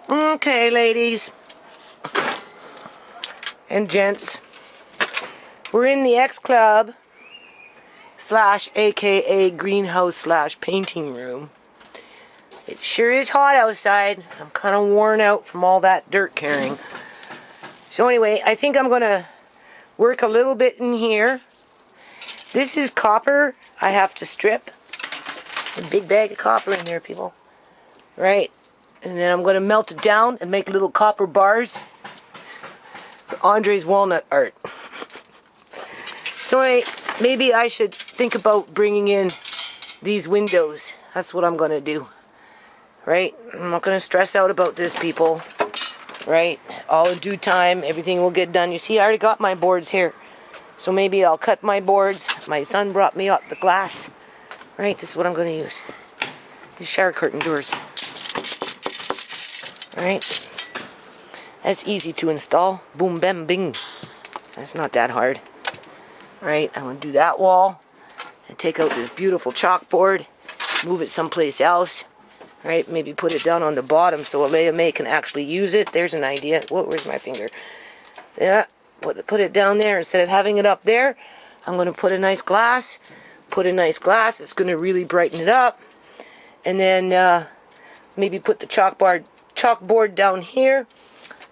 Okay, ladies and gents, we're in the X Club / aka greenhouse / painting room. It sure is hot outside. I'm kind of worn out from all that dirt carrying. So anyway, I think I'm going to work a little bit in here. This is copper I have to strip. A big bag of copper in there, people. Right. And then I'm going to melt it down and make little copper bars for Andre's walnut art. So anyway, maybe I should think about bringing in these windows. That's what I'm going to do. Right? I'm not going to stress out about this, people. Right? All in due time, everything will get done. You see, I already got my boards here. So maybe I'll cut my boards. My son brought me up the glass. Right? This is what I'm going to use. These shower curtain doors. Right? That's easy to install. Boom, bam, bing. That's not that hard. Right? I'm going to do that wall. And take out this beautiful chalkboard. Move it someplace else. Right? Maybe put it down on the bottom so ShaMay can actually use it. There's an idea. Whoa, where's my finger? Yeah. Put it down there. Instead of having it up there, I'm going to put a nice glass. Put a nice glass. It's going to really brighten it up. And then maybe put the chalkboard down here.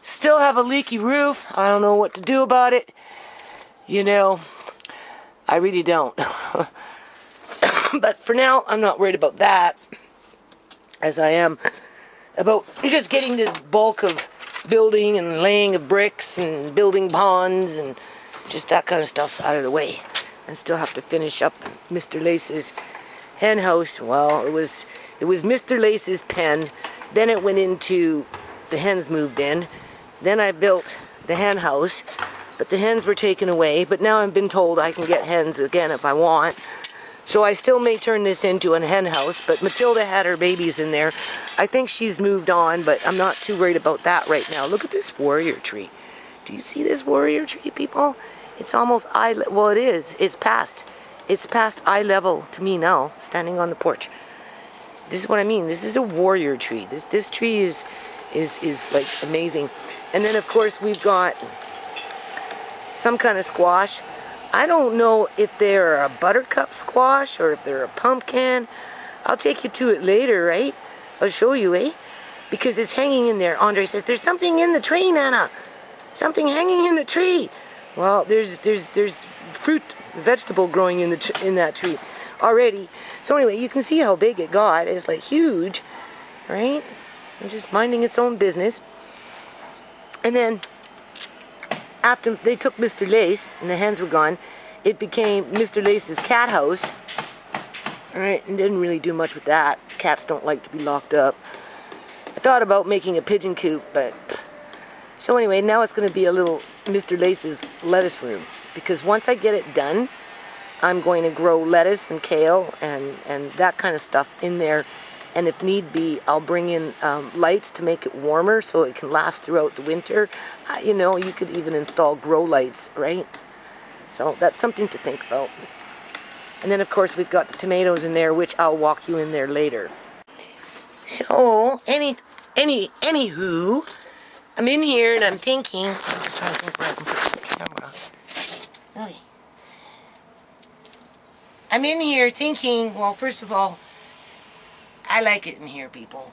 Still have a leaky roof. I don't know what to do about it. You know, I really don't. But for now, I'm not worried about that, as I am about just getting this bulk of building and laying of bricks and building ponds and just that kind of stuff out of the way. And still have to finish up Mr. Lace's hen house. Well, it was Mr. Lace's pen. Then it went into, the hens moved in. Then I built the hen house, but the hens were taken away. But now I've been told I can get hens again if I want. So I still may turn this into a hen house, but Matilda had her babies in there. I think she's moved on, but I'm not too worried about that right now. Look at this warrior tree. Do you see this warrior tree, people? It's almost well, it is. It's past eye level to me now, standing on the porch. This is what I mean. This is a warrior tree. This tree is like amazing. And then of course we've got some kind of squash. I don't know if they're a buttercup squash or if they're a pumpkin. I'll take you to it later, right? I'll show you, eh? Because it's hanging in there. Andre says, there's something in the tree, Nana. Something hanging in the tree. Well, there's fruit, vegetable growing in that tree already. So anyway, you can see how big it got. It's like huge, right? And just minding its own business. And then after they took Mr. Lace and the hens were gone, it became Mr. Lace's cat house. Alright, and didn't really do much with that. Cats don't like to be locked up. I thought about making a pigeon coop, but so anyway, now it's going to be a little Mr. Lace's lettuce room. Because once I get it done, I'm going to grow lettuce and kale and that kind of stuff in there. And if need be, I'll bring in lights to make it warmer so it can last throughout the winter. You know, you could even install grow lights, right? So that's something to think about. And then, of course, we've got the tomatoes in there, which I'll walk you in there later. So, anywho, I'm in here and I'm thinking. I'm just trying to think where I can put this camera. Okay. I'm in here thinking, well, first of all, I like it in here, people.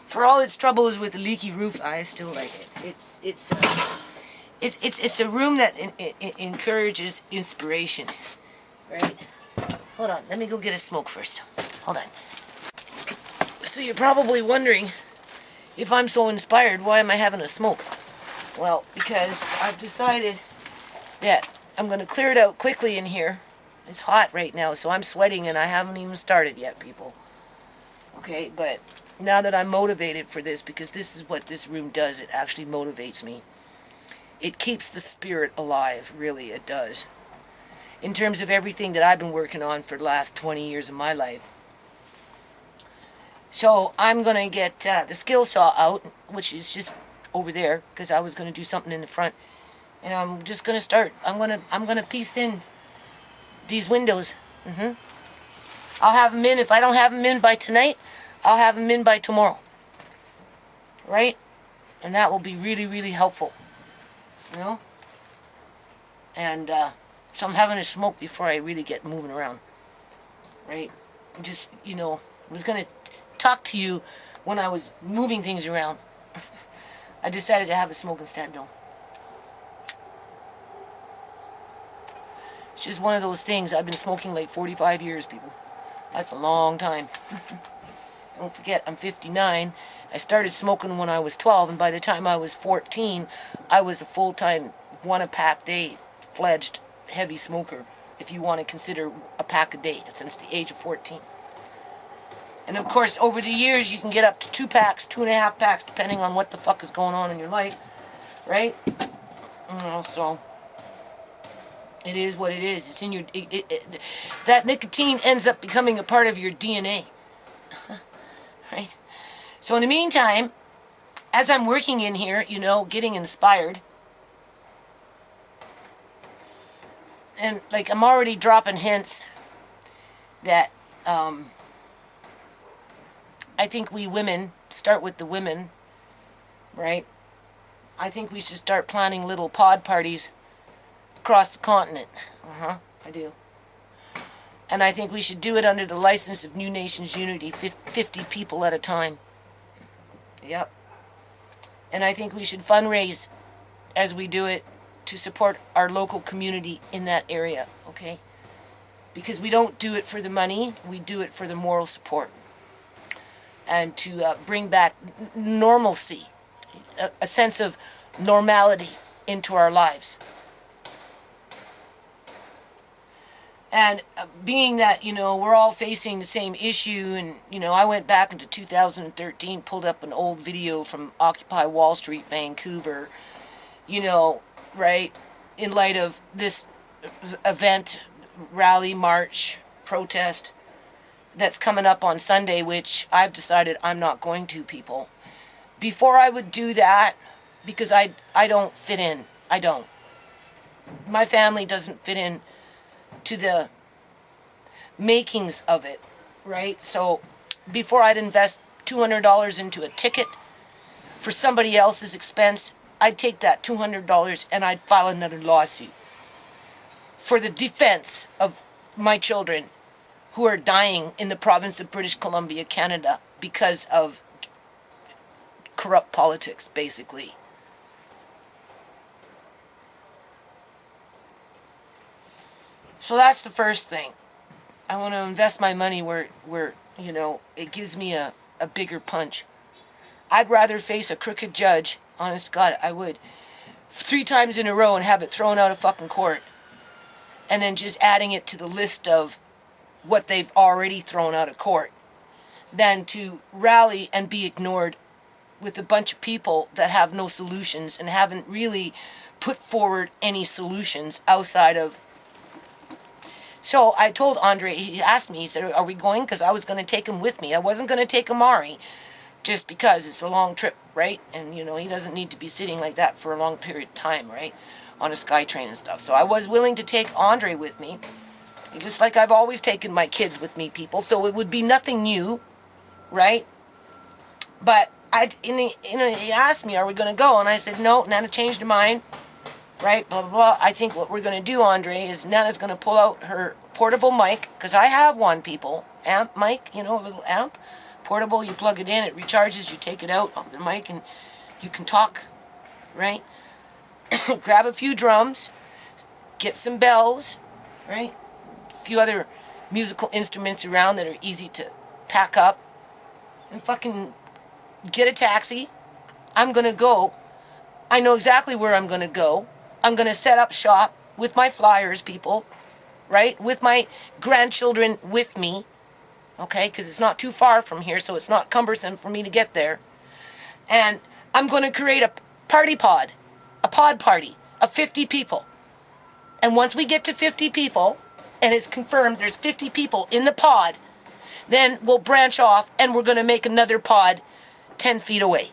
For all its troubles with the leaky roof, I still like it. It's a room that encourages inspiration, right? Hold on, let me go get a smoke first. Hold on. So you're probably wondering, if I'm so inspired, why am I having a smoke? Well, because I've decided that I'm going to clear it out quickly in here. It's hot right now, so I'm sweating and I haven't even started yet, people. Okay, but now that I'm motivated for this, because this is what this room does, it actually motivates me. It keeps the spirit alive, really, it does. In terms of everything that I've been working on for the last 20 years of my life. So I'm going to get the skill saw out, which is just over there, because I was going to do something in the front. And I'm just going to start. I'm going to piece in these windows. I'll have them in. If I don't have them in by tonight, I'll have them in by tomorrow. right? And that will be really, really helpful, you know? And so I'm having a smoke before I really get moving around, right? Just, you know, I was going to talk to you when I was moving things around. I decided to have a smoke instead, though. It's just one of those things. I've been smoking like 45 years, people. That's a long time. Don't forget, I'm 59. I started smoking when I was 12, and by the time I was 14, I was a full-time, one-a-pack-day, fledged heavy smoker, if you want to consider a pack a day, since the age of 14. And of course, over the years, you can get up to 2 packs, 2.5 packs, depending on what the fuck is going on in your life, right? You know, so it is what it is. It's in your... that nicotine ends up becoming a part of your DNA. Right? So in the meantime, as I'm working in here, you know, getting inspired, and like I'm already dropping hints that I think we women, start with the women, right? I think we should start planning little pod parties across the continent. I do. And I think we should do it under the license of New Nations Unity, 50 people at a time. Yep. And I think we should fundraise as we do it to support our local community in that area, okay? Because we don't do it for the money, we do it for the moral support. And to bring back normalcy, a sense of normality into our lives. And being that, you know, we're all facing the same issue, and, you know, I went back into 2013, pulled up an old video from Occupy Wall Street, Vancouver, you know, right, in light of this event, rally, march, protest that's coming up on Sunday, which I've decided I'm not going to, people. Before I would do that, because I don't fit in. I don't. My family doesn't fit in to the makings of it, right? So before I'd invest $200 into a ticket for somebody else's expense, I'd take that $200 and I'd file another lawsuit for the defense of my children who are dying in the province of British Columbia, Canada, because of corrupt politics, basically. So that's the first thing. I want to invest my money where you know, it gives me a bigger punch. I'd rather face a crooked judge, honest to God, I would, 3 times in a row and have it thrown out of fucking court. And then just adding it to the list of what they've already thrown out of court, than to rally and be ignored with a bunch of people that have no solutions and haven't really put forward any solutions outside of... So I told Andre, he asked me, he said, are we going? Because I was going to take him with me. I wasn't going to take Amari, just because it's a long trip, right? And, you know, he doesn't need to be sitting like that for a long period of time, right? On a SkyTrain and stuff. So I was willing to take Andre with me, just like I've always taken my kids with me, people. So it would be nothing new, right? But he asked me, are we going to go? And I said, no, Nana changed her mind. Right, blah, blah, blah. I think what we're going to do, Andre, is Nana's going to pull out her portable mic, because I have one, people. Amp mic, you know, a little amp. Portable, you plug it in, it recharges, you take it out of the mic, and you can talk, right? Grab a few drums, get some bells, right? A few other musical instruments around that are easy to pack up, and fucking get a taxi. I'm going to go. I know exactly where I'm going to go. I'm going to set up shop with my flyers, people, right? With my grandchildren with me, okay? Because it's not too far from here, so it's not cumbersome for me to get there. And I'm going to create a pod party of 50 people. And once we get to 50 people, and it's confirmed there's 50 people in the pod, then we'll branch off and we're going to make another pod 10 feet away.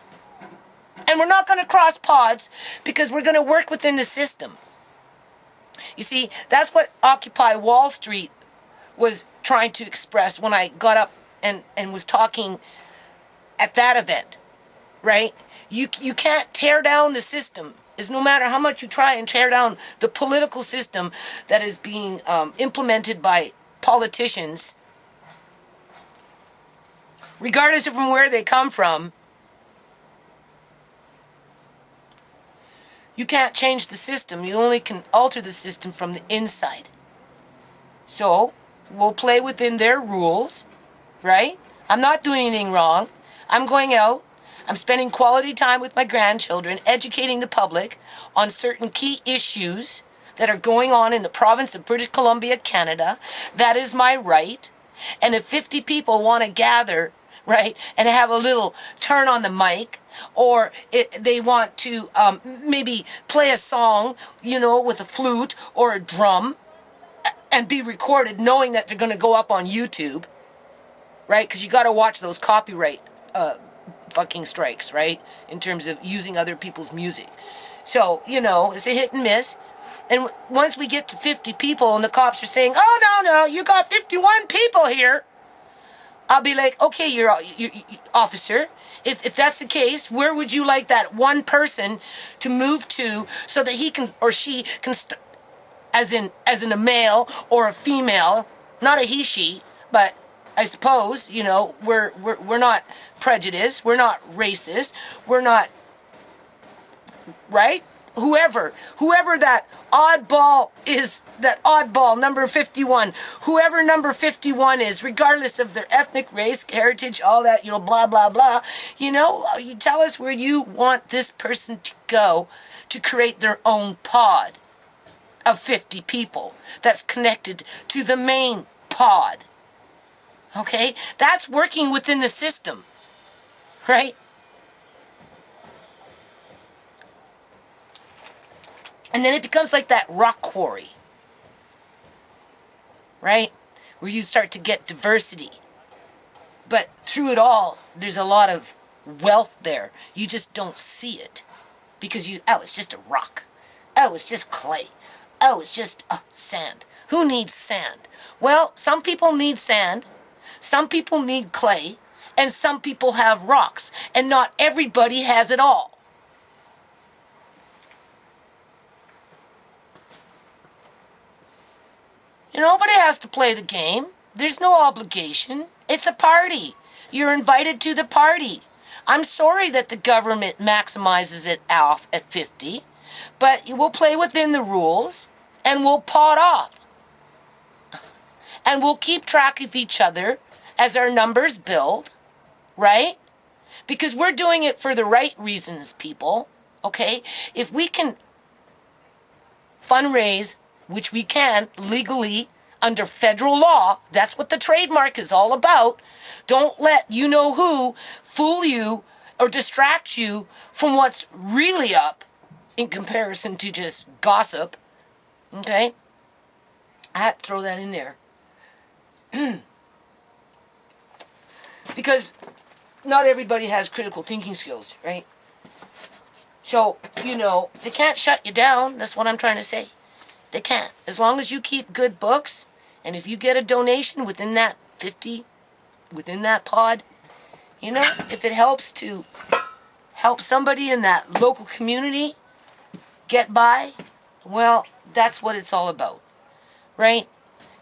And we're not going to cross pods because we're going to work within the system. You see, that's what Occupy Wall Street was trying to express when I got up and was talking at that event. right? You can't tear down the system. Is no matter how much you try and tear down the political system that is being implemented by politicians, regardless of from where they come from, you can't change the system. You only can alter the system from the inside. So, we'll play within their rules, right? I'm not doing anything wrong. I'm going out. I'm spending quality time with my grandchildren, educating the public on certain key issues that are going on in the province of British Columbia, Canada. That is my right. And if 50 people want to gather, right, and have a little turn on the mic, or they want to maybe play a song, with a flute or a drum, and be recorded knowing that they're going to go up on YouTube, right? Because you got to watch those copyright fucking strikes, right? In terms of using other people's music. So, it's a hit and miss. And once we get to 50 people and the cops are saying, oh, no, you got 51 people here, I'll be like, okay, you're officer, if that's the case, where would you like that one person to move to so that he can or she can, as in a male or a female, not a he, she, but I suppose, we're not prejudiced, we're not racist, we're not, right? Whoever that oddball is, that oddball, number 51, whoever number 51 is, regardless of their ethnic, race, heritage, all that, blah, blah, blah, you tell us where you want this person to go to create their own pod of 50 people that's connected to the main pod. Okay? That's working within the system, right? And then it becomes like that rock quarry, right? Where you start to get diversity. But through it all, there's a lot of wealth there. You just don't see it. Because it's just a rock. Oh, it's just clay. Oh, it's just sand. Who needs sand? Well, some people need sand. Some people need clay. And some people have rocks. And not everybody has it all. Nobody has to play the game. There's no obligation. It's a party. You're invited to the party. I'm sorry that the government maximizes it off at 50, but we'll play within the rules, and we'll pot off. And we'll keep track of each other as our numbers build, right? Because we're doing it for the right reasons, people, okay? If we can fundraise, which we can legally under federal law, that's what the trademark is all about. Don't let you-know-who fool you or distract you from what's really up in comparison to just gossip, okay? I had to throw that in there. Because not everybody has critical thinking skills, right? So, they can't shut you down. That's what I'm trying to say. They can't. As long as you keep good books, and if you get a donation within that 50, within that pod, if it helps to help somebody in that local community get by, well, that's what it's all about, right?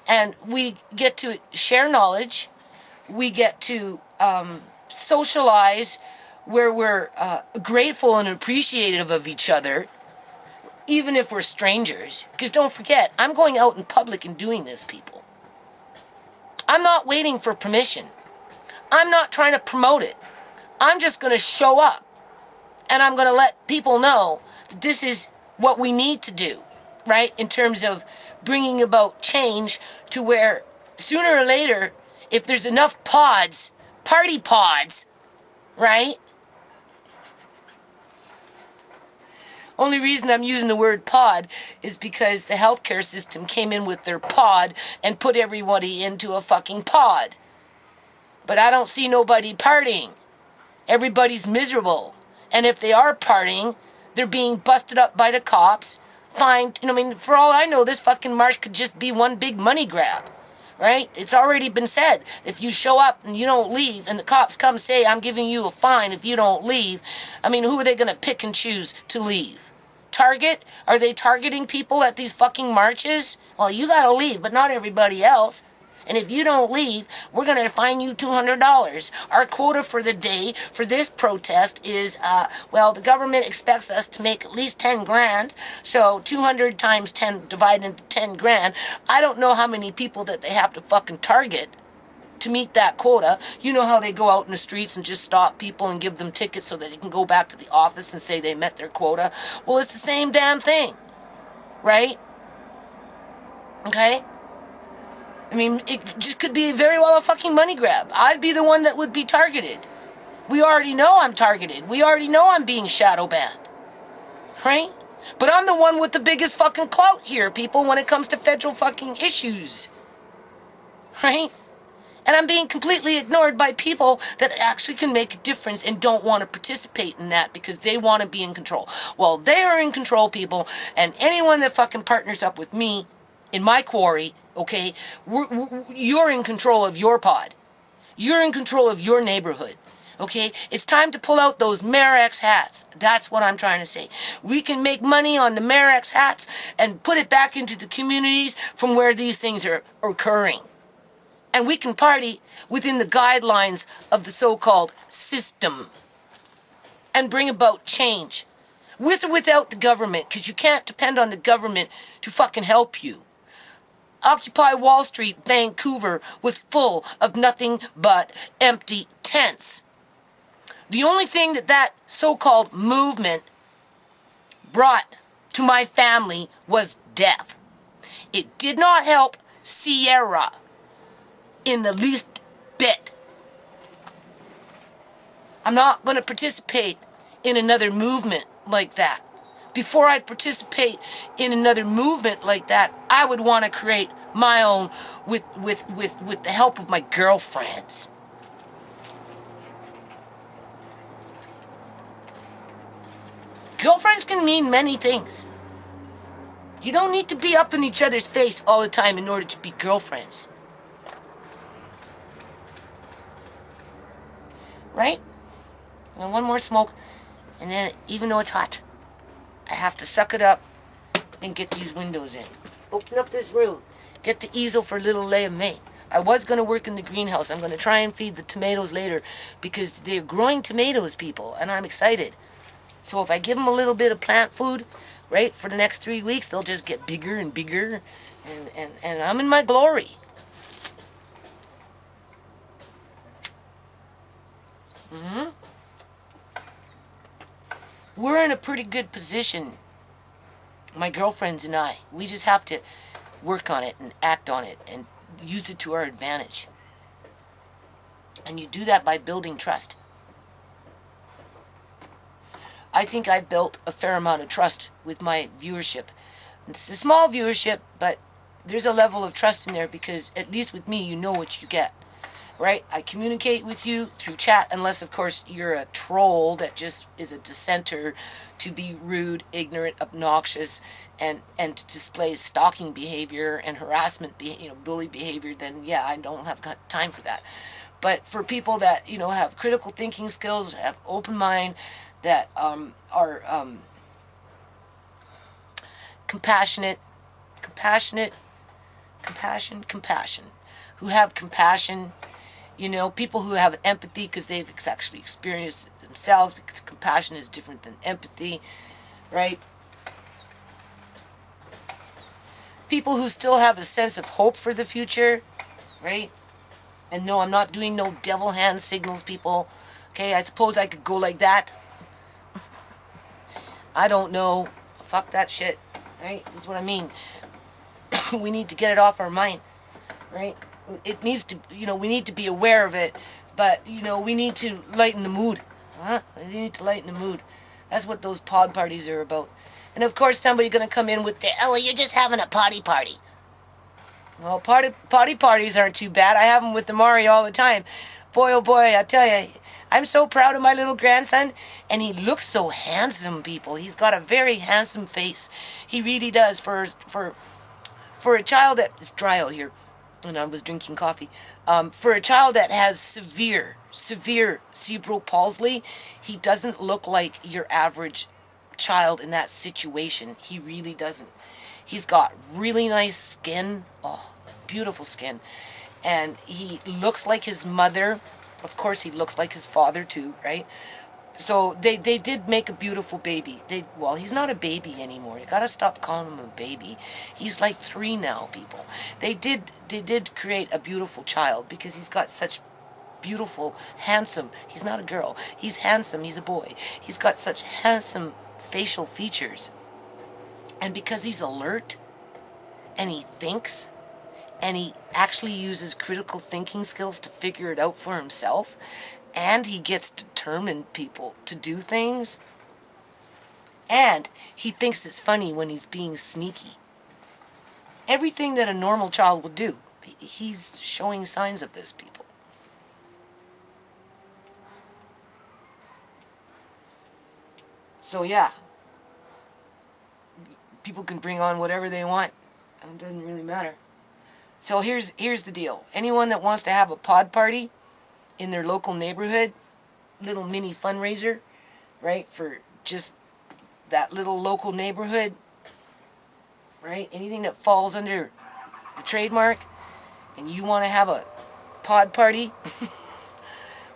And we get to share knowledge. We get to socialize where we're grateful and appreciative of each other, even if we're strangers. Because don't forget, I'm going out in public and doing this, people. I'm not waiting for permission. I'm not trying to promote it. I'm just going to show up. And I'm going to let people know that this is what we need to do, right? In terms of bringing about change to where sooner or later, if there's enough pods, party pods, right? Only reason I'm using the word pod is because the healthcare system came in with their pod and put everybody into a fucking pod. But I don't see nobody partying. Everybody's miserable. And if they are partying, they're being busted up by the cops, fined. For all I know, this fucking march could just be one big money grab, right? It's already been said. If you show up and you don't leave and the cops come say, I'm giving you a fine if you don't leave, I mean, who are they going to pick and choose to leave? Target? Are they targeting people at these fucking marches? Well, you got to leave, but not everybody else. And if you don't leave, we're going to fine you $200. Our quota for the day for this protest is, well, the government expects us to make at least 10 grand. So 200 times 10 divided into 10 grand. I don't know how many people that they have to fucking target to meet that quota. You know how they go out in the streets and just stop people and give them tickets so that they can go back to the office and say they met their quota. Well, it's the same damn thing, right? Okay? I mean, it just could be very well a fucking money grab. I'd be the one that would be targeted. We already know I'm targeted. We already know I'm being shadow banned. Right? But I'm the one with the biggest fucking clout here, people, when it comes to federal fucking issues. Right? And I'm being completely ignored by people that actually can make a difference and don't want to participate in that because they want to be in control. Well, they are in control, people, and anyone that fucking partners up with me in my quarry, okay, you're in control of your pod. You're in control of your neighborhood. Okay, it's time to pull out those Marex hats. That's what I'm trying to say. We can make money on the Marex hats and put it back into the communities from where these things are occurring. And we can party within the guidelines of the so-called system and bring about change. With or without the government, because you can't depend on the government to fucking help you. Occupy Wall Street, Vancouver, was full of nothing but empty tents. The only thing that so-called movement brought to my family was death. It did not help Ciera in the least bit. I'm not going to participate in another movement like that. Before I'd participate in another movement like that, I would want to create my own with the help of my girlfriends. Girlfriends can mean many things. You don't need to be up in each other's face all the time in order to be girlfriends. Right? And one more smoke, and then even though it's hot, I have to suck it up and get these windows in. Open up this room. Get the easel for little Leia May. I was going to work in the greenhouse. I'm going to try and feed the tomatoes later because they're growing tomatoes, people, and I'm excited. So if I give them a little bit of plant food, right, for the next 3 weeks, they'll just get bigger and bigger, and I'm in my glory. We're in a pretty good position, my girlfriends and I. We just have to work on it and act on it and use it to our advantage. And you do that by building trust. I think I've built a fair amount of trust with my viewership. It's a small viewership, but there's a level of trust in there because at least with me, you know what you get. Right? I communicate with you through chat, unless, of course, you're a troll that just is a dissenter to be rude, ignorant, obnoxious, and to display stalking behavior and harassment, bully behavior, then, yeah, I don't have got time for that. But for people that, have critical thinking skills, have open mind, that are compassion, who have compassion, people who have empathy because they've actually experienced it themselves, because compassion is different than empathy, right? People who still have a sense of hope for the future, right? And no, I'm not doing no devil hand signals, people. Okay, I suppose I could go like that. I don't know. Fuck that shit, right? This is what I mean. We need to get it off our mind, right? It needs to, we need to be aware of it, but, we need to lighten the mood. We need to lighten the mood. That's what those pod parties are about. And of course, somebody's going to come in with the, oh, you're just having a potty party. Well, potty parties aren't too bad. I have them with Amari all the time. Boy, oh boy, I tell you, I'm so proud of my little grandson, and he looks so handsome, people. He's got a very handsome face. He really does. For a child that, it's dry out here. and I was drinking coffee. For a child that has severe cerebral palsy, he doesn't look like your average child in that situation. He really doesn't. He's got really nice skin. Oh, beautiful skin. And he looks like his mother. Of course, he looks like his father too, right? So they did make a beautiful baby. Well, he's not a baby anymore. You gotta stop calling him a baby. He's like 3 now, people. They did create a beautiful child because he's got such beautiful, handsome. He's not a girl. He's handsome. He's a boy. He's got such handsome facial features. And because he's alert and he thinks and he actually uses critical thinking skills to figure it out for himself, and he gets determined people to do things, and he thinks it's funny when he's being sneaky. Everything that a normal child would do, he's showing signs of this, people. So yeah, people can bring on whatever they want. It doesn't really matter. So here's the deal. Anyone that wants to have a pod party in their local neighborhood, little mini fundraiser, right, for just that little local neighborhood, right, anything that falls under the trademark, and you want to have a pod party,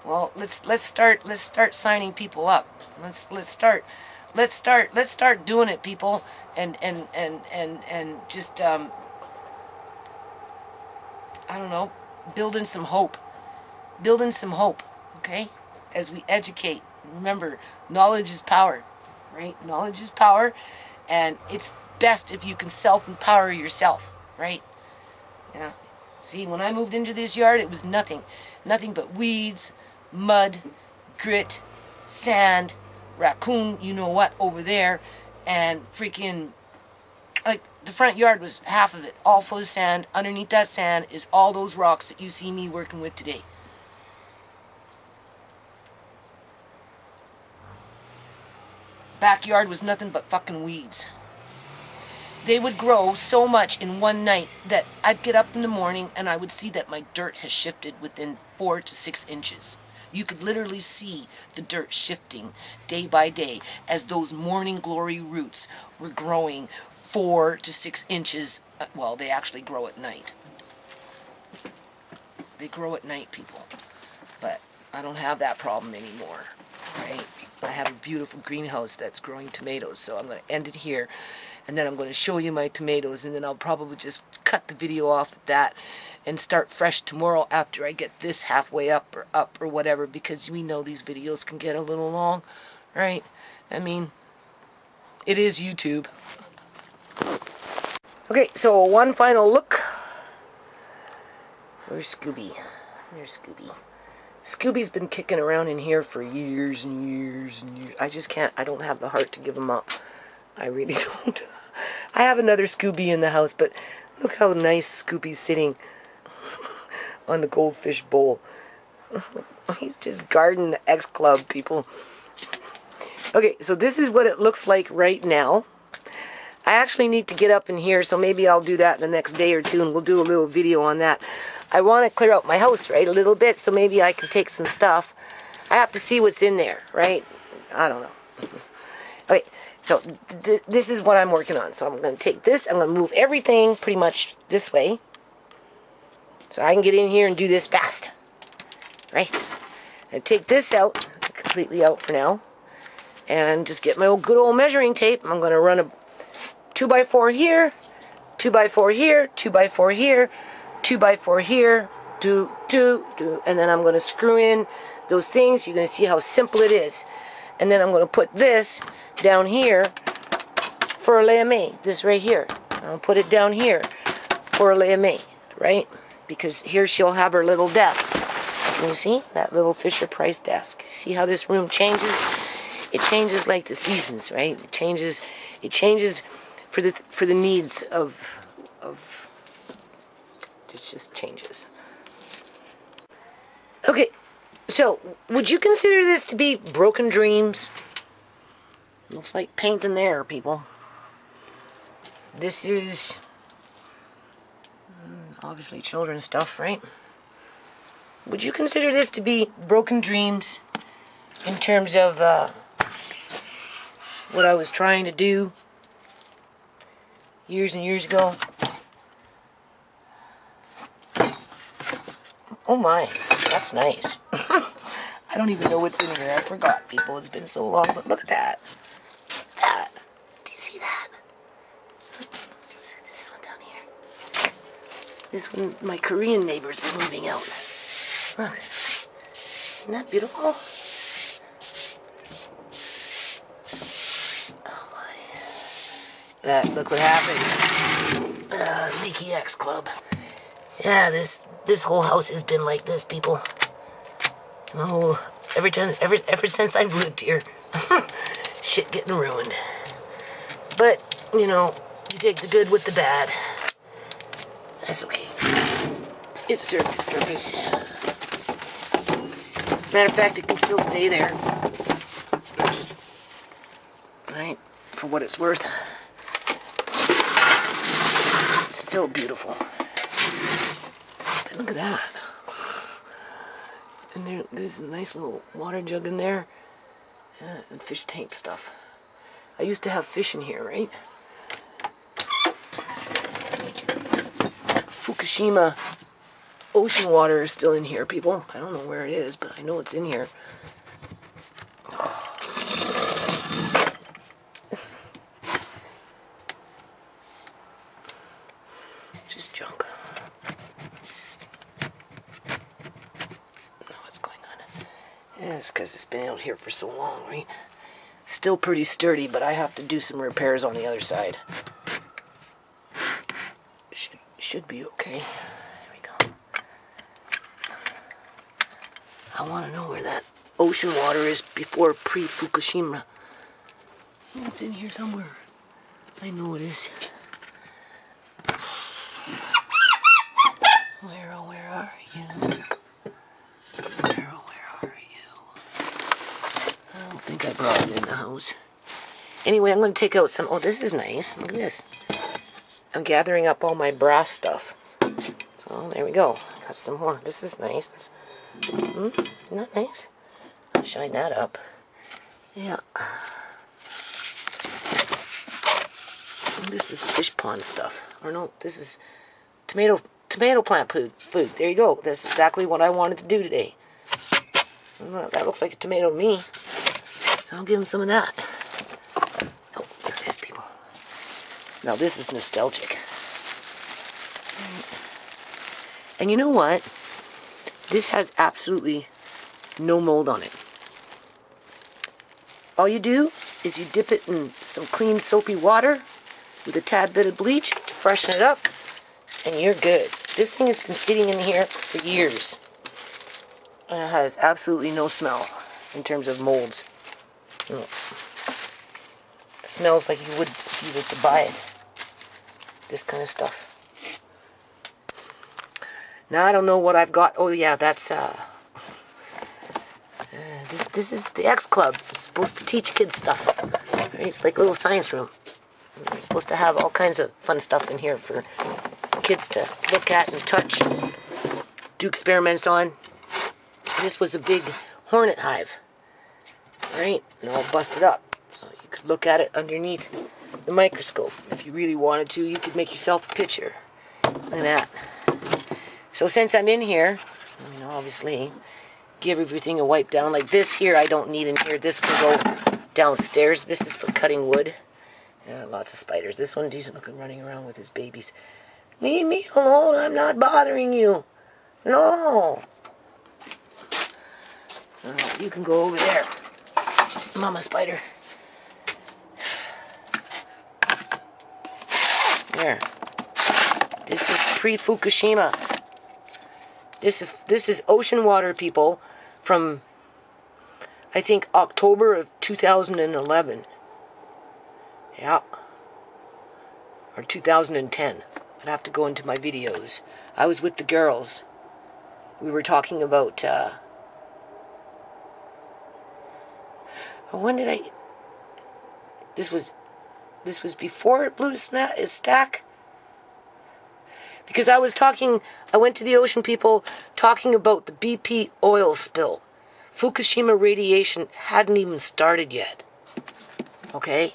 well, let's start signing people up. Let's start doing it, people, and just I don't know, building some hope, okay? As we educate, remember, knowledge is power, right? Knowledge is power, and it's best if you can self-empower yourself, right? Yeah. See, when I moved into this yard, it was nothing but weeds, mud, grit, sand, raccoon, you know what, over there, and freaking, like, the front yard was half of it, all full of sand. Underneath that sand is all those rocks that you see me working with today. Backyard was nothing but fucking weeds. They would grow so much in one night that I'd get up in the morning and I would see that my dirt has shifted within 4 to 6 inches. You could literally see the dirt shifting day by day as those morning glory roots were growing 4 to 6 inches. Well, they actually grow at night. They grow at night, people. But I don't have that problem anymore, right? I have a beautiful greenhouse that's growing tomatoes, so I'm going to end it here. And then I'm going to show you my tomatoes, and then I'll probably just cut the video off at that and start fresh tomorrow after I get this halfway up or whatever, because we know these videos can get a little long, right? I mean, it is YouTube. Okay, so one final look. Where's Scooby? There's Scooby. Scooby's been kicking around in here for years and years and years. I just can't, I don't have the heart to give him up. I really don't. I have another Scooby in the house, but look how nice Scooby's sitting on the goldfish bowl. He's just guarding the X Club, people. Okay, so this is what it looks like right now. I actually need to get up in here, so maybe I'll do that the next day or two, and we'll do a little video on that. I want to clear out my house, right, a little bit, so maybe I can take some stuff. I have to see what's in there, right? I don't know. Okay, so this is what I'm working on. So I'm going to take this, I'm going to move everything pretty much this way, so I can get in here and do this fast, right? And take this out, completely out for now, and just get my old good old measuring tape. I'm going to run a 2x4 here, 2x4 here, 2x4 here, 2x4 here, do, and then I'm going to screw in those things. You're going to see how simple it is. And then I'm going to put this down here for ShaMay, this right here. I'll put it down here for ShaMay, right? Because here she'll have her little desk. Can you see? That little Fisher-Price desk. See how this room changes? It changes like the seasons, right? It changes for the needs of it just changes. Okay, so would you consider this to be broken dreams? Looks like paint in there, people. This is, Obviously children's stuff, right? Would you consider this to be broken dreams in terms of what I was trying to do years and years ago? Oh my, that's nice. I don't even know what's in here. I forgot, people. It's been so long, but look at that. That. Do you see that? This one down here. This one, my Korean neighbor's been moving out. Look. Isn't that beautiful? Oh my. Look what happened. Leaky X Club. Yeah, this whole house has been like this, people. Oh, ever since I've lived here, shit getting ruined. But, you know, you take the good with the bad. That's okay. It served its purpose. As a matter of fact, it can still stay there. Just, right, for what it's worth. Still beautiful. But look at that. And there's a nice little water jug in there. And fish tank stuff. I used to have fish in here, right? Fukushima ocean water is still in here, people. I don't know where it is, but I know it's in here. Just junk. Yeah, it's because it's been out here for so long, right? Still pretty sturdy, but I have to do some repairs on the other side. Should be okay. There we go. I want to know where that ocean water is before pre-Fukushima. It's in here somewhere. I know it is. Where are you? I think I brought it in the house. Anyway, I'm going to take out some... Oh, this is nice. Look at this. I'm gathering up all my brass stuff. So, there we go. Got some more. This is nice. Isn't that nice? I'll shine that up. Yeah. This is fish pond stuff. Or no, this is tomato plant food. There you go. That's exactly what I wanted to do today. That looks like a tomato to me. I'll give him some of that. Oh, there it is, people. Now this is nostalgic. And you know what? This has absolutely no mold on it. All you do is you dip it in some clean soapy water with a tad bit of bleach to freshen it up, and you're good. This thing has been sitting in here for years. And it has absolutely no smell in terms of molds. You know, smells like you would if you were to buy it. This kind of stuff. Now I don't know what I've got. Oh yeah, that's this is the X Club. It's supposed to teach kids stuff. Right? It's like a little science room. We're supposed to have all kinds of fun stuff in here for kids to look at and touch, and do experiments on. This was a big hornet hive. Right, and all busted up, so you could look at it underneath the microscope. If you really wanted to, you could make yourself a picture. Look at that. So since I'm in here, I mean, obviously, give everything a wipe down. Like this here, I don't need in here. This can go downstairs. This is for cutting wood. Yeah, lots of spiders. This one, decent looking, running around with his babies. Leave me alone. I'm not bothering you. No. You can go over there, Mama Spider. There. This is pre-Fukushima. This is ocean water, people, from I think October of 2011. Yeah. Or 2010. I'd have to go into my videos. I was with the girls. We were talking about when did I... This was before it blew stack. Because I went to the ocean people talking about the BP oil spill. Fukushima radiation hadn't even started yet. Okay?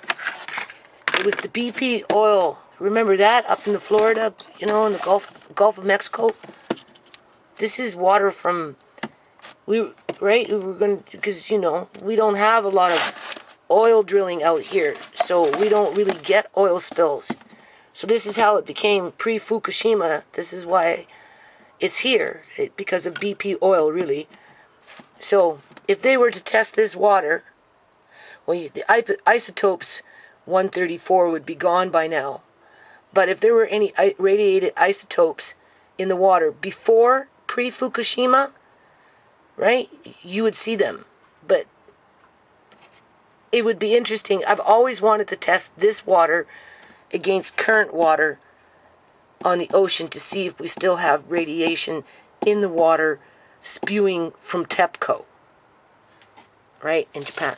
It was the BP oil. Remember that? Up in the Florida, you know, in the Gulf of Mexico? This is water from... Right? We were going to... Because, you know, we don't have a lot of oil drilling out here. So we don't really get oil spills. So this is how it became pre-Fukushima. This is why it's here. Because of BP oil, really. So if they were to test this water... Well, the isotopes 134 would be gone by now. But if there were any radiated isotopes in the water before pre-Fukushima, right, you would see them. But it would be interesting. I've always wanted to test this water against current water on the ocean to see if we still have radiation in the water spewing from TEPCO, right, in Japan.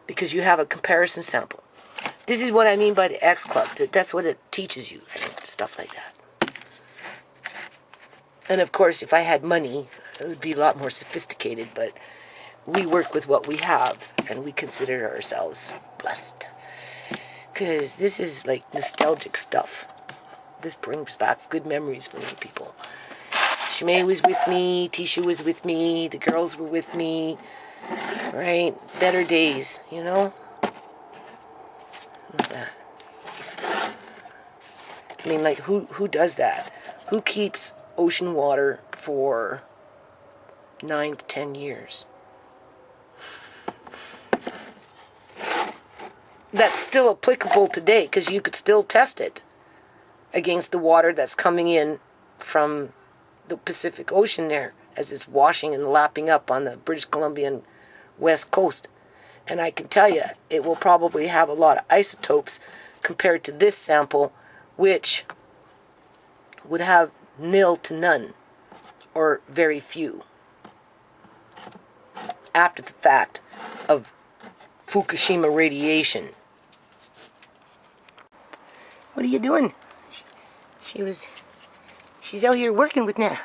Because you have a comparison sample. This is what I mean by the X Club. That's what it teaches you, stuff like that. And of course, if I had money, it would be a lot more sophisticated, but we work with what we have, and we consider ourselves blessed. Because this is like nostalgic stuff. This brings back good memories for many people. ShaMay was with me, Tisha was with me, the girls were with me, right? Better days, you know? Look at that. I mean, like, who does that? Who keeps ocean water for 9 to 10 years? That's still applicable today, because you could still test it against the water that's coming in from the Pacific Ocean there, as it's washing and lapping up on the British Columbian west coast. And I can tell you, it will probably have a lot of isotopes compared to this sample, which would have nil to none, or very few, after the fact of Fukushima radiation. What are you doing? She's out here working with Nana.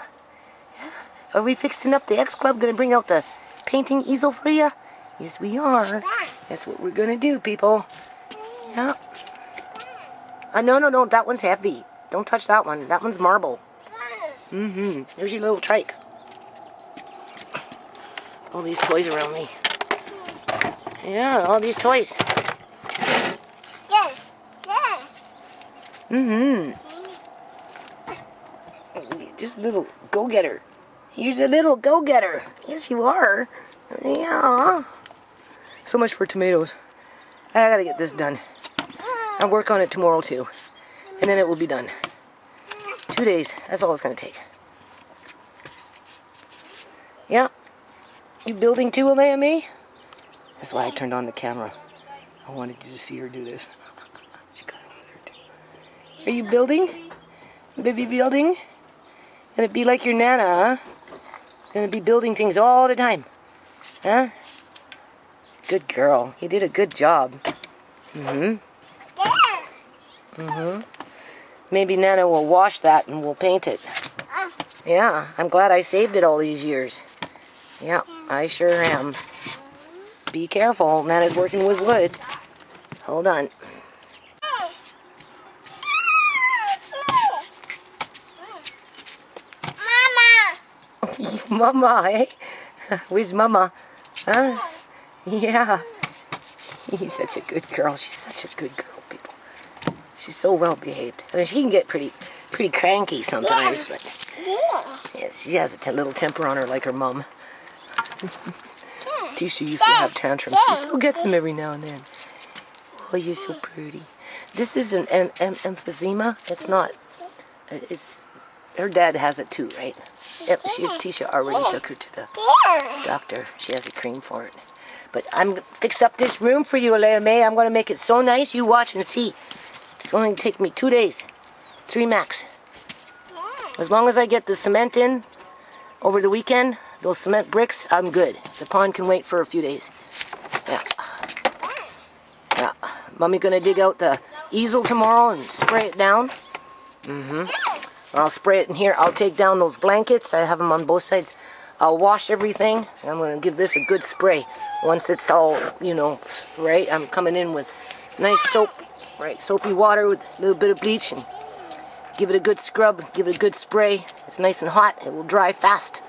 Are we fixing up the X Club? Gonna bring out the painting easel for you? Yes, we are. That's what we're gonna do, people. Yeah. No. That one's heavy. Don't touch that one. That one's marble. There's your little trike. All these toys around me. Yeah, all these toys. Just a little go-getter. Here's a little go-getter. Yes, you are. Yeah. So much for tomatoes. I gotta get this done. I'll work on it tomorrow too. And then it will be done. 2 days. That's all it's gonna take. Yeah. You building too, Amaya? That's why I turned on the camera. I wanted you to see her do this. She got it over there too. Are you building? Baby building? Gonna be like your Nana, huh? Gonna be building things all the time. Huh? Good girl. You did a good job. Maybe Nana will wash that and we'll paint it. Yeah, I'm glad I saved it all these years. Yeah, I sure am. Be careful. Nana's working with wood. Hold on. Mama, eh? Where's Mama? Huh? Yeah. He's such a good girl. She's such a good girl, people. She's so well behaved. I mean, she can get pretty cranky sometimes, but yeah, she has a little temper on her like her mom. Tisha used to have tantrums. She still gets them every now and then. Oh, you're so pretty. This is an emphysema. It's not. It's. Her dad has it too, right? Tisha already took her to the doctor. She has a cream for it. But I'm going to fix up this room for you, ShaMay. I'm going to make it so nice. You watch and see. It's going to take me 2 days. 3 max. As long as I get the cement in over the weekend, those cement bricks, I'm good. The pond can wait for a few days. Yeah. Yeah. Mommy going to dig out the easel tomorrow and spray it down. I'll spray it in here. I'll take down those blankets. I have them on both sides. I'll wash everything. I'm going to give this a good spray. Once it's all, you know, right, I'm coming in with nice soap, right, soapy water with a little bit of bleach, and give it a good scrub, give it a good spray. It's nice and hot. It will dry fast,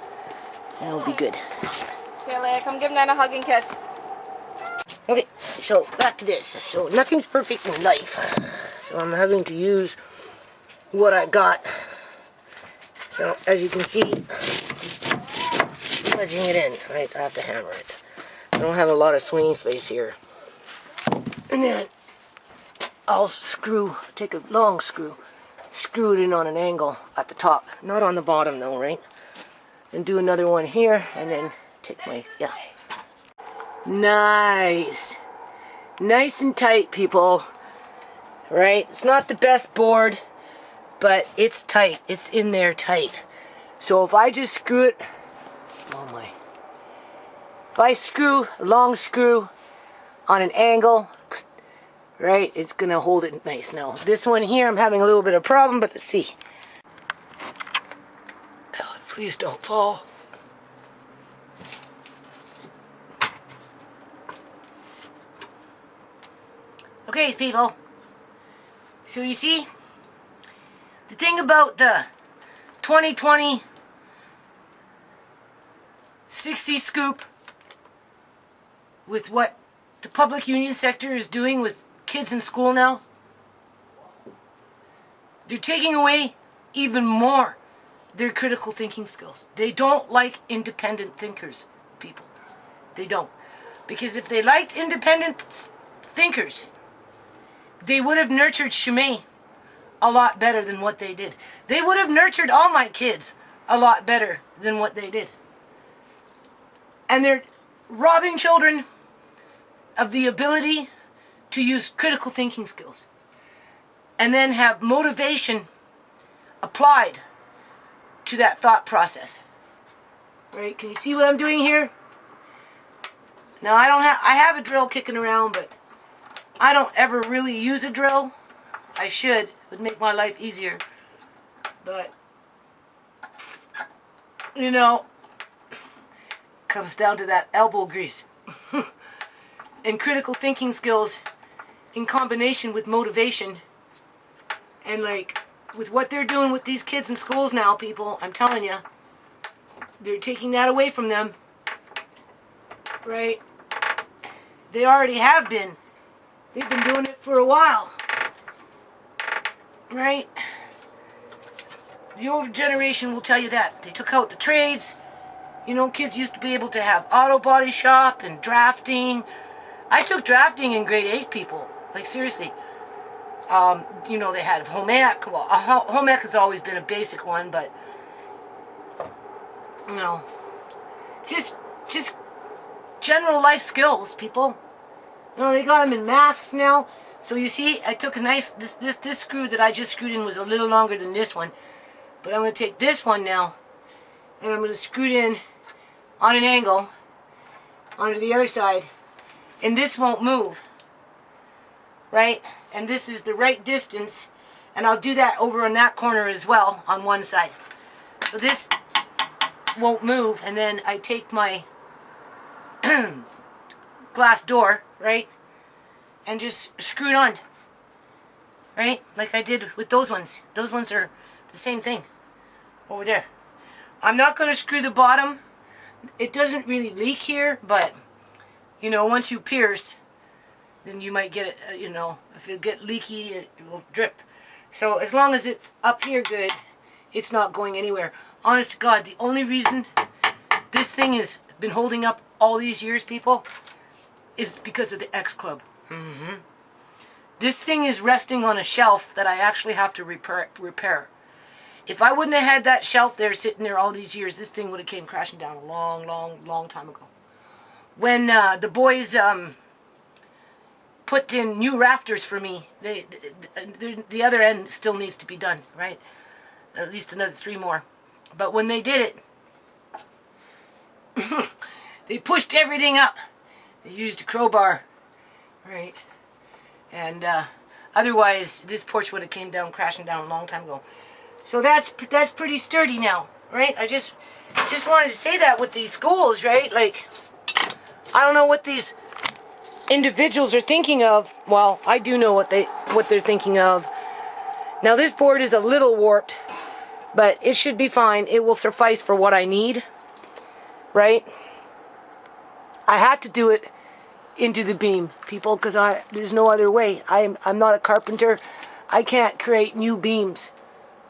and it'll be good. Okay, Leia, come give Nan a hug and kiss. Okay, so back to this. So nothing's perfect in life. So I'm having to use what I got. So as you can see, smudging it in, right? I have to hammer it. I don't have a lot of swinging space here. And then I'll take a long screw, screw it in on an angle at the top, not on the bottom though, right? And do another one here, and then take my, yeah. Nice. Nice and tight, people. Right? It's not the best board, but it's tight. It's in there tight. So if I just screw it, oh my. If I screw a long screw on an angle, right, it's going to hold it nice. Now, this one here, I'm having a little bit of problem, but let's see. Oh, please don't fall. Okay, people. So you see, the thing about the 2020 60 scoop with what the public union sector is doing with kids in school now, they're taking away even more their critical thinking skills. They don't like independent thinkers, people. They don't. Because if they liked independent thinkers, they would have nurtured ShaMay a lot better than what they did. They would have nurtured all my kids a lot better than what they did. And they're robbing children of the ability to use critical thinking skills. And then have motivation applied to that thought process. Right? Can you see what I'm doing here? Now I have a drill kicking around, but I don't ever really use a drill. I should. It would make my life easier. But, you know, comes down to that elbow grease. And critical thinking skills in combination with motivation. And like, with what they're doing with these kids in schools now, people, I'm telling you, they're taking that away from them. Right? They already have been. They've been doing it for a while. Right? The older generation will tell you that. They took out the trades. You know, kids used to be able to have auto body shop and drafting. I took drafting in grade 8, people. Like, seriously. You know, they had home ec. Well, home ec has always been a basic one, but, you know, just general life skills, people. You know, they got them in masks now. So you see, I took a nice, this screw that I just screwed in was a little longer than this one. But I'm going to take this one now, and I'm going to screw it in on an angle onto the other side. And this won't move. Right? And this is the right distance. And I'll do that over on that corner as well, on one side. So this won't move. And then I take my glass door, right, and just screw it on, right, like I did with those ones. Those ones are the same thing over there. I'm not going to screw the bottom. It doesn't really leak here, but, you know, once you pierce, then you might get it, you know, if it get leaky, it will drip. So as long as it's up here good, it's not going anywhere. Honest to God, the only reason this thing has been holding up all these years, people, is because of the X Club. This thing is resting on a shelf that I actually have to repair. If I wouldn't have had that shelf there sitting there all these years, this thing would have came crashing down a long time ago. When the boys put in new rafters for me, the other end still needs to be done, right? At least another 3 more. But when they did it, they pushed everything up. They used a crowbar, right? And Otherwise, this porch would have came down, crashing down a long time ago. So that's pretty sturdy now, right? I just wanted to say that with these schools, right? Like, I don't know what these individuals are thinking of. Well, I do know what they're thinking of. Now, this board is a little warped, but it should be fine. It will suffice for what I need, right? I had to do it into the beam, people, because there's no other way. I'm not a carpenter. I can't create new beams,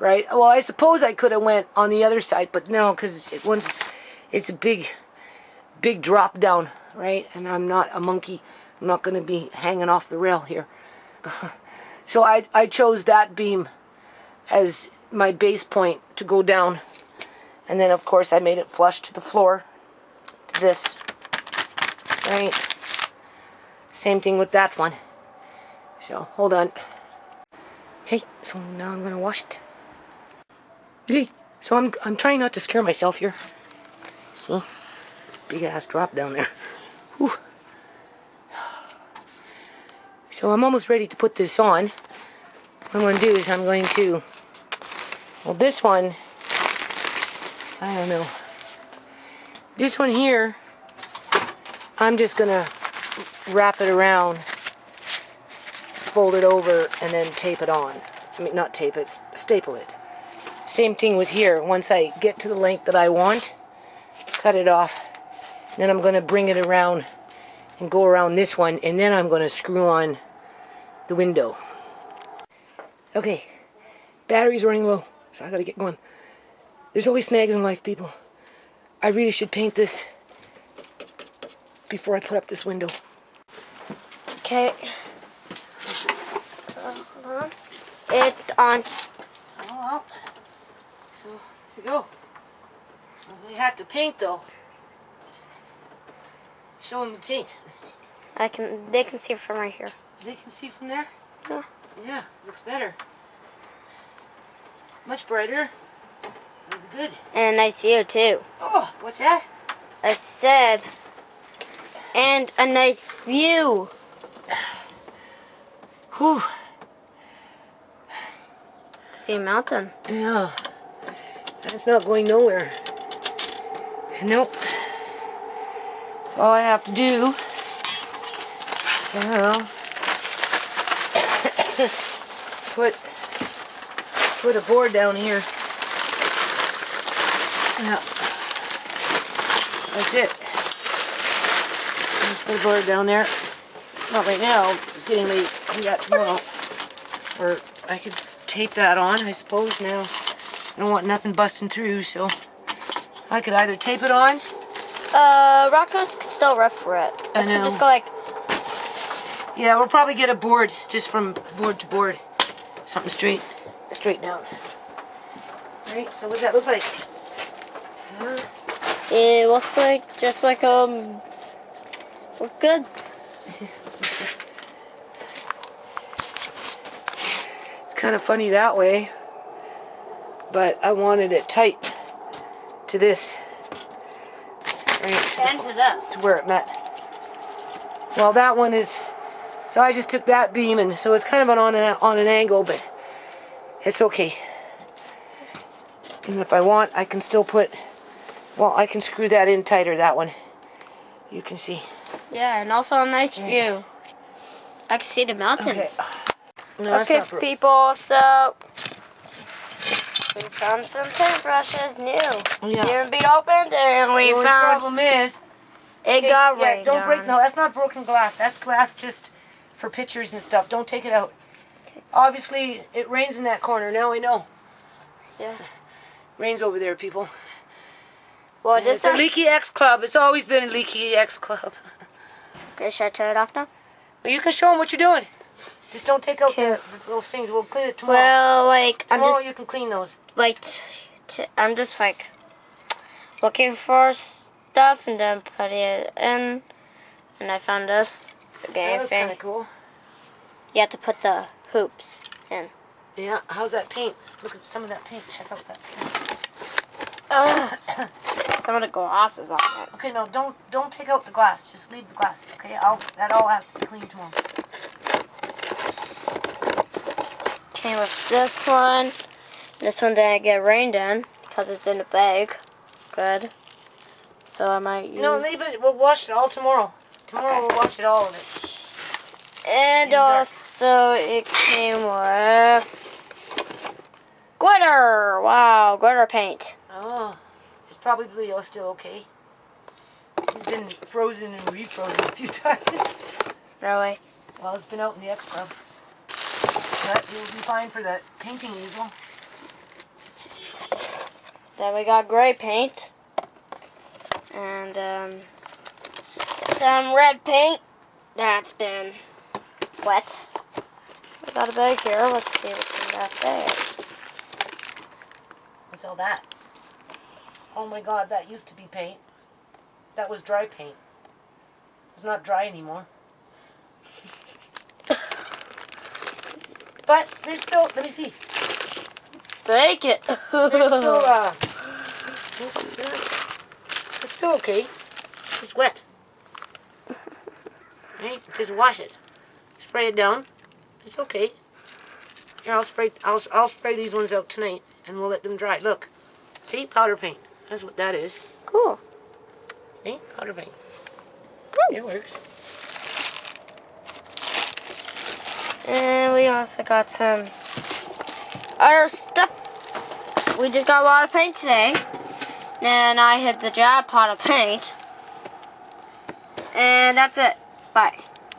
right? Well, I suppose I could have went on the other side, but no, because it's a big drop down, right? And I'm not a monkey. I'm not going to be hanging off the rail here. So I chose that beam as my base point to go down, and then of course I made it flush to the floor, to this, right? Same thing with that one. So hold on. Okay, so now I'm gonna wash it. Okay, so I'm trying not to scare myself here. See, big ass drop down there. Whew. So I'm almost ready to put this on. What I'm going to do is I'm going to, well, this one, I don't know. This one here, I'm just going to wrap it around, fold it over, and then tape it on. I mean, not tape it, staple it. Same thing with here. Once I get to the length that I want, cut it off. Then I'm going to bring it around and go around this one, and then I'm going to screw on the window. Okay, battery's running low, so I gotta get going. There's always snags in life, people. I really should paint this before I put up this window. Okay. Hold on. It's on. Oh, well. So, here we go. Well, we had to paint, though. Show them the paint. They can see it from right here. They can see from there? Yeah. Yeah, looks better. Much brighter. That'll be good. And a nice view, too. Oh, what's that? I said, and a nice view. Whew. See a mountain. Yeah. That's not going nowhere. Nope. So all I have to do, I don't know, put a board down here. Yeah. That's it. Just put a board down there. Not right now. It's getting late. We got tomorrow. Or I could tape that on, I suppose, now. I don't want nothing busting through, so I could either tape it on. Rock is still rough for it. I know. So just go like... Yeah, we'll probably get a board just from board to board. Something straight down. Right, so what does that look like? It looks like, just like, look good. It's kind of funny that way, but I wanted it tight to this. Right, And to this. to where it met. Well, that one is, so I just took that beam, and so it's kind of on an angle, but it's okay. And if I want, I can still put, well, I can screw that in tighter, that one. You can see. Yeah, and also a nice view. I can see the mountains. Okay, no, that's Okay, not people, so we found some paintbrushes new. Yeah. They haven't been opened, and we The only found problem is, it got yeah, rained don't break. on. No, that's not broken glass. That's glass just for pictures and stuff. Don't take it out. Obviously, it rains in that corner. Now I know. Yeah. Rains over there, people. Well, And this it's a is... Leaky X Club. It's always been a Leaky X Club. Okay, should I turn it off now? Well, you can show them what you're doing. Just don't take out the little things. We'll clean it tomorrow. Well, like, Tomorrow you can clean those. I'm just like looking for stuff and then putting it in, and I found this. It's a That game looks thing. kind of cool. You have to put the hoops in. Yeah, how's that paint? Look at some of that paint. Check out that paint. Some of the glosses on it. Okay, no, don't take out the glass. Just leave the glass. Okay, that all has to be cleaned tomorrow. came with this one. This one didn't get rained in because it's in a bag. Good. So I might use... No, leave it. We'll wash it all tomorrow. Tomorrow Okay. we'll wash it all of it. And also it came with glitter. Wow, glitter paint. Oh, it's probably still okay. It's been frozen and refrozen a few times. Really? Well, it's been out in the expo. But you'll be fine for the painting easel. Then we got gray paint. And some red paint that's been wet. We got a bag here. Let's see what's in that bag. What's all that? Oh my god, that used to be paint. That was dry paint. It's not dry anymore. But there's still, let me see. Take it. There's still, it's still okay. It's just wet. Right? Just wash it. Spray it down. It's okay. Here, I'll spray these ones out tonight, and we'll let them dry. Look. See? Powder paint. That's what that is. Cool. See? Powder paint. It works. And we also got some other stuff. We just got a lot of paint today. And I hit the jab pot of paint. And that's it. Bye.